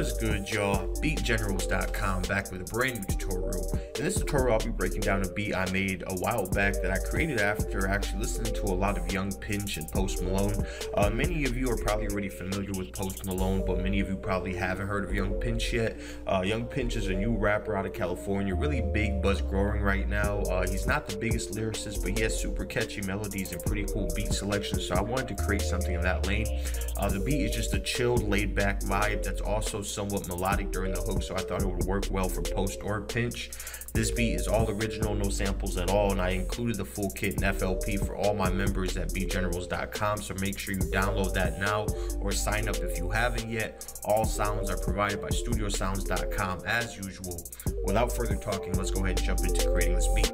What is good, y'all? BeatGenerals.com back with a brand new tutorial. In this tutorial, I'll be breaking down a beat I made a while back that I created after actually listening to a lot of Young Pinch and Post Malone. Many of you are probably already familiar with Post Malone, but many of you probably haven't heard of Young Pinch yet. Young Pinch is a new rapper out of California, really big buzz growing right now. He's not the biggest lyricist, but he has super catchy melodies and pretty cool beat selections, so I wanted to create something in that lane. The beat is just a chilled, laid-back vibe that's also somewhat melodic during the hook, so I thought it would work well for Post or Pinch. This beat is all original, no samples at all, and I included the full kit and FLP for all my members at BeatGenerals.com, so make sure you download that now or sign up if you haven't yet. All sounds are provided by StudioSounds.com as usual. Without further talking, let's go ahead and jump into creating this beat.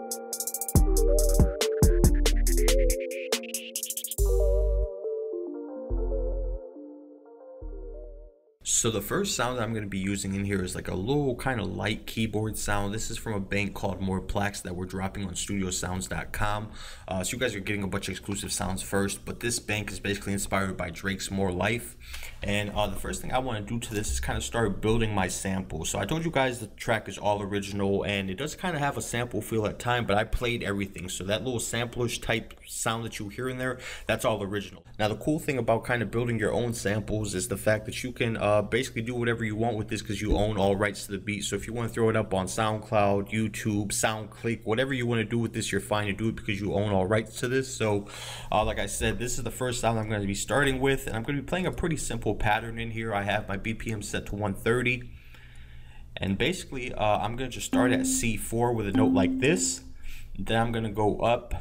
So the first sound that I'm going to be using in here is like a little kind of light keyboard sound. This is from a bank called More Plaques that we're dropping on StudioSounds.com. So you guys are getting a bunch of exclusive sounds first, but this bank is basically inspired by Drake's More Life. And the first thing I want to do to this is kind of start building my sample. So I told you guys the track is all original and it does kind of have a sample feel at time, but I played everything. So that little samplerish type sound that you hear in there, that's all original. Now the cool thing about kind of building your own samples is the fact that you can basically do whatever you want with this because you own all rights to the beat. So if you want to throw it up on SoundCloud, YouTube, SoundClick, whatever you want to do with this, you're fine to do it because you own all rights to this. So like I said, this is the first sound I'm going to be starting with, and I'm going to be playing a pretty simple pattern in here. I have my BPM set to 130, and basically I'm going to just start at C4 with a note like this. Then I'm going to go up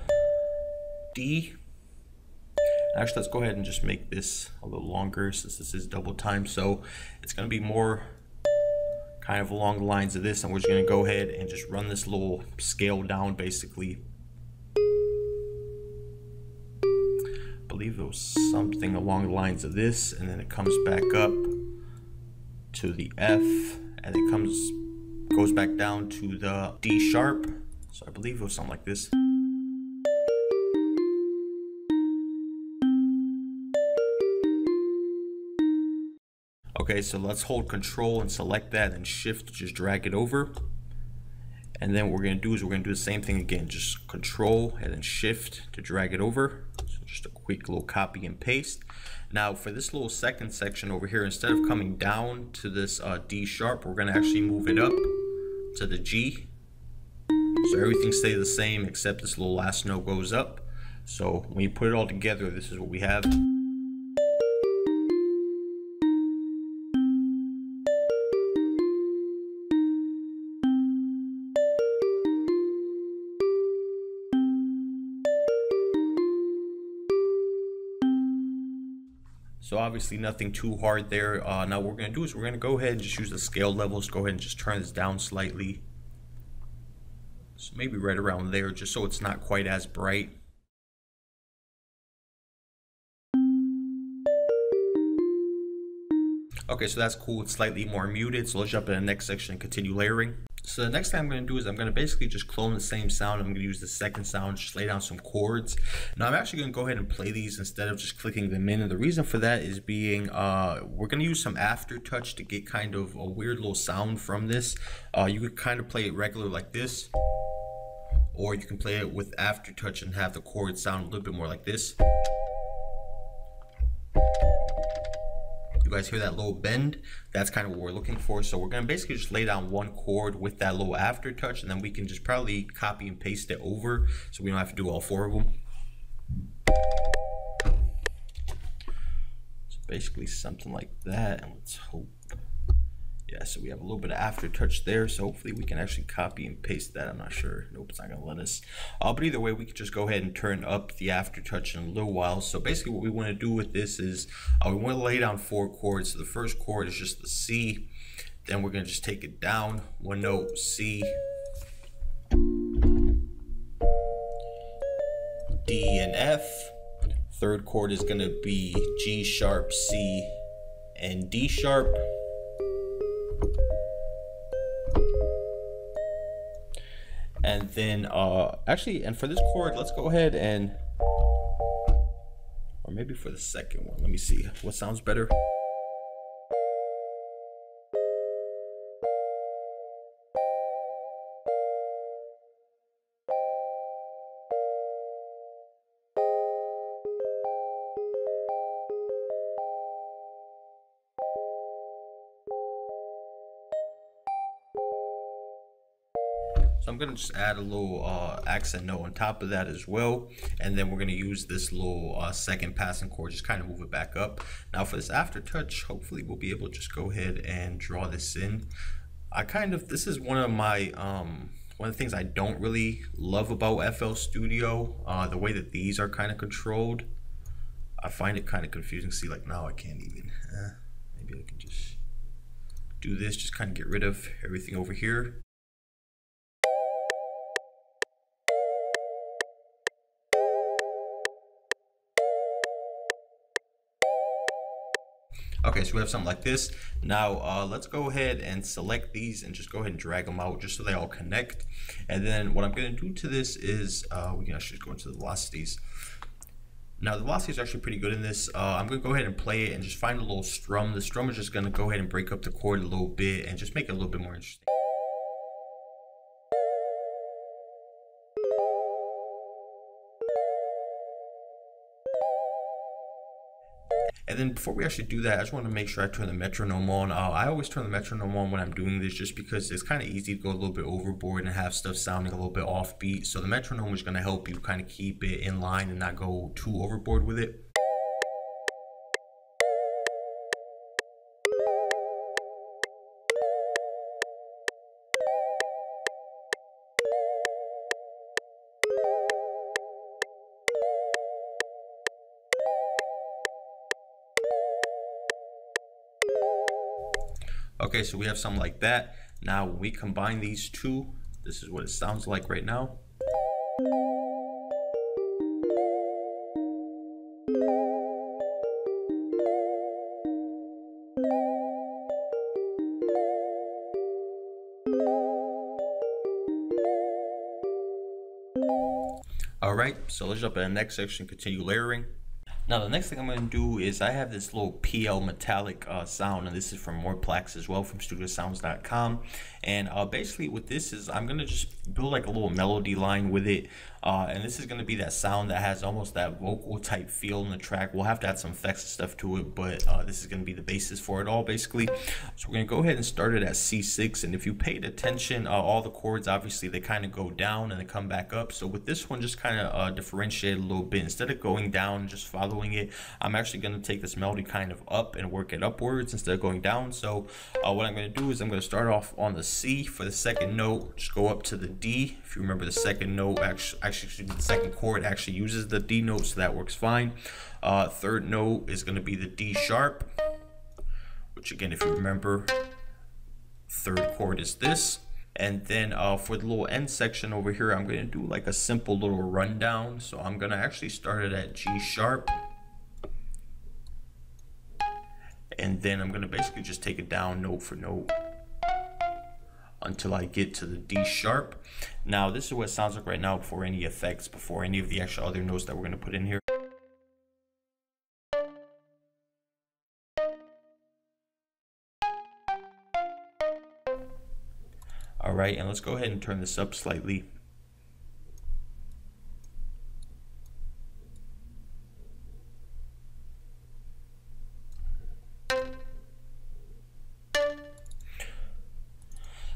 D. Actually, let's go ahead and just make this a little longer since this is double time. So it's going to be more kind of along the lines of this, and we're just going to go ahead and just run this little scale down basically. I believe it was something along the lines of this, and then it comes back up to the F, and it goes back down to the D sharp. So I believe it was something like this. Okay, so let's hold control and select that and shift to just drag it over. And then what we're going to do is we're going to do the same thing again, just control and then shift to drag it over. So just a quick little copy and paste. Now for this little second section over here, instead of coming down to this D sharp, we're going to actually move it up to the G. So everything stays the same except this little last note goes up. So when you put it all together, this is what we have. So obviously nothing too hard there. Now what we're going to do is we're going to go ahead and just use the scale levels. Go ahead and just turn this down slightly. So maybe right around there, just so it's not quite as bright. Okay, so that's cool. It's slightly more muted. So let's jump in the next section and continue layering. So the next thing I'm going to do is I'm going to basically just clone the same sound. I'm going to use the second sound, just lay down some chords. Now I'm actually going to go ahead and play these instead of just clicking them in. And the reason for that is being, we're going to use some aftertouch to get kind of a weird little sound from this. You could kind of play it regular like this, or you can play it with aftertouch and have the chord sound a little bit more like this. You guys hear that little bend? That's kind of what we're looking for. So we're going to basically just lay down one chord with that little aftertouch, and then we can just probably copy and paste it over so we don't have to do all four of them. So basically something like that, and let's hope. Yeah, so we have a little bit of aftertouch there, so hopefully we can actually copy and paste that. I'm not sure. Nope, it's not going to let us. But either way, we can just go ahead and turn up the aftertouch in a little while. So basically what we want to do with this is we want to lay down four chords. So the first chord is just the C. Then we're going to just take it down one note, C, D, and F. Third chord is going to be G sharp, C, and D sharp. And then actually, and for this chord, let's go ahead and, or maybe for the second one, let me see what sounds better. So I'm gonna just add a little accent note on top of that as well, and then we're gonna use this little second passing chord, just kind of move it back up. Now for this aftertouch, hopefully we'll be able to just go ahead and draw this in. This is one of my one of the things I don't really love about FL Studio, the way that these are kind of controlled. I find it kind of confusing. See, like now I can't even, maybe I can just do this, just kind of get rid of everything over here. Okay, so we have something like this. Now let's go ahead and select these and just go ahead and drag them out just so they all connect. And then what I'm going to do to this is we can actually just go into the velocities. Now the velocity is actually pretty good in this. I'm going to go ahead and play it and just find a little strum. The strum is just going to go ahead and break up the chord a little bit and just make it a little bit more interesting. And then before we actually do that, I just want to make sure I turn the metronome on. I always turn the metronome on when I'm doing this just because it's kind of easy to go a little bit overboard and have stuff sounding a little bit offbeat. So the metronome is going to help you kind of keep it in line and not go too overboard with it. Okay, so we have something like that. Now when we combine these two, this is what it sounds like right now. All right, so let's jump to the next section, continue layering. Now the next thing I'm going to do is I have this little PL metallic sound, and this is from Morplax as well, from studiosounds.com. And basically what this is, I'm going to just build like a little melody line with it. And this is going to be that sound that has almost that vocal type feel in the track. We'll have to add some effects and stuff to it, but this is going to be the basis for it all basically. So we're going to go ahead and start it at C6. And if you paid attention, all the chords, obviously they kind of go down and they come back up. So with this one, just kind of differentiate a little bit. Instead of going down and just following it, I'm actually going to take this melody kind of up and work it upwards instead of going down. So what I'm going to do is I'm going to start off on the C for the second note, just go up to the D. If you remember, the second note actually the second chord actually uses the D note, so that works fine. Third note is going to be the D sharp, which again, if you remember, third chord is this. And then for the little end section over here, I'm going to do like a simple little rundown. So I'm going to actually start it at G sharp. And then I'm going to basically just take it down note for note until I get to the D sharp. Now this is what it sounds like right now before any effects, before any of the actual other notes that we're going to put in here. All right, and let's go ahead and turn this up slightly.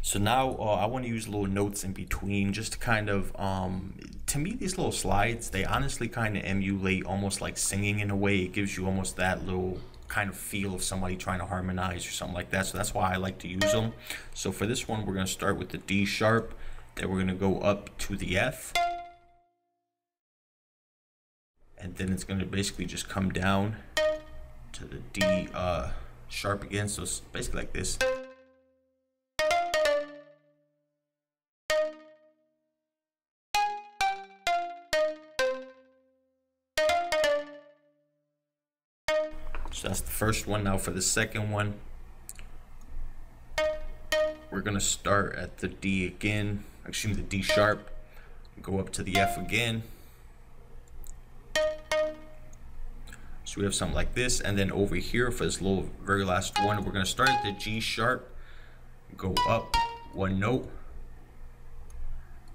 So now I want to use little notes in between just to kind of, to me, these little slides, they honestly kind of emulate almost like singing in a way. It gives you almost that little kind of feel of somebody trying to harmonize or something like that. So that's why I like to use them. So for this one, we're going to start with the D sharp, then we're going to go up to the F. And then it's going to basically just come down to the D sharp again. So it's basically like this. So that's the first one. Now for the second one, we're gonna start at the D again, excuse me, the D sharp, go up to the F again. So we have something like this, and then over here for this little very last one, we're gonna start at the G sharp, go up one note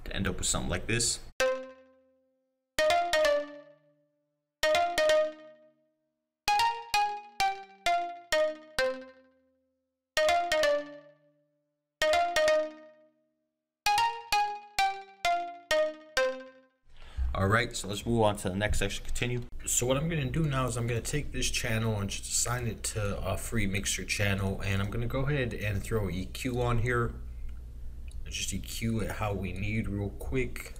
to end up with something like this. All right, so let's move on to the next section, continue. So what I'm gonna do now is I'm gonna take this channel and just assign it to a free mixer channel, and I'm gonna go ahead and throw EQ on here. Just EQ it how we need real quick.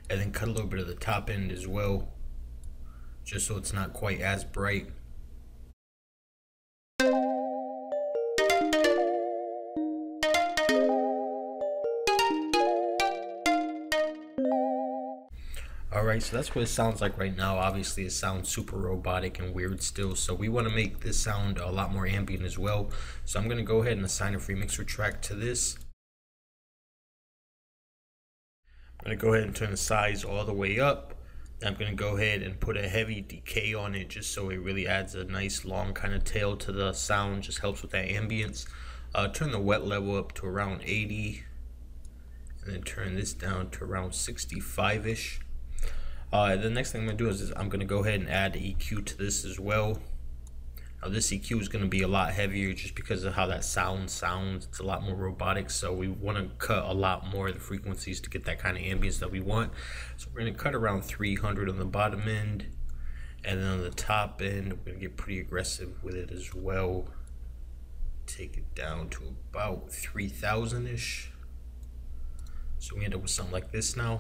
And then cut a little bit of the top end as well, just so it's not quite as bright. Alright, so that's what it sounds like right now. Obviously it sounds super robotic and weird still, so we want to make this sound a lot more ambient as well. So I'm going to go ahead and assign a free mixer track to this. I'm going to go ahead and turn the size all the way up. Then I'm going to go ahead and put a heavy decay on it, just so it really adds a nice long kind of tail to the sound, just helps with that ambience. Turn the wet level up to around 80, and then turn this down to around 65-ish. The next thing I'm going to do is I'm going to go ahead and add the EQ to this as well. Now this EQ is going to be a lot heavier just because of how that sounds. It's a lot more robotic, so we want to cut a lot more of the frequencies to get that kind of ambience that we want. So we're going to cut around 300 on the bottom end, and then on the top end we're going to get pretty aggressive with it as well. Take it down to about 3,000-ish. So we end up with something like this now.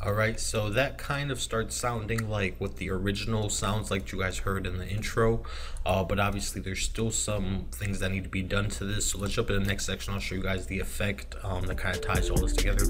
Alright, so that kind of starts sounding like what the original sounds like you guys heard in the intro, but obviously there's still some things that need to be done to this. So let's jump in the next section. I'll show you guys the effect that kind of ties all this together.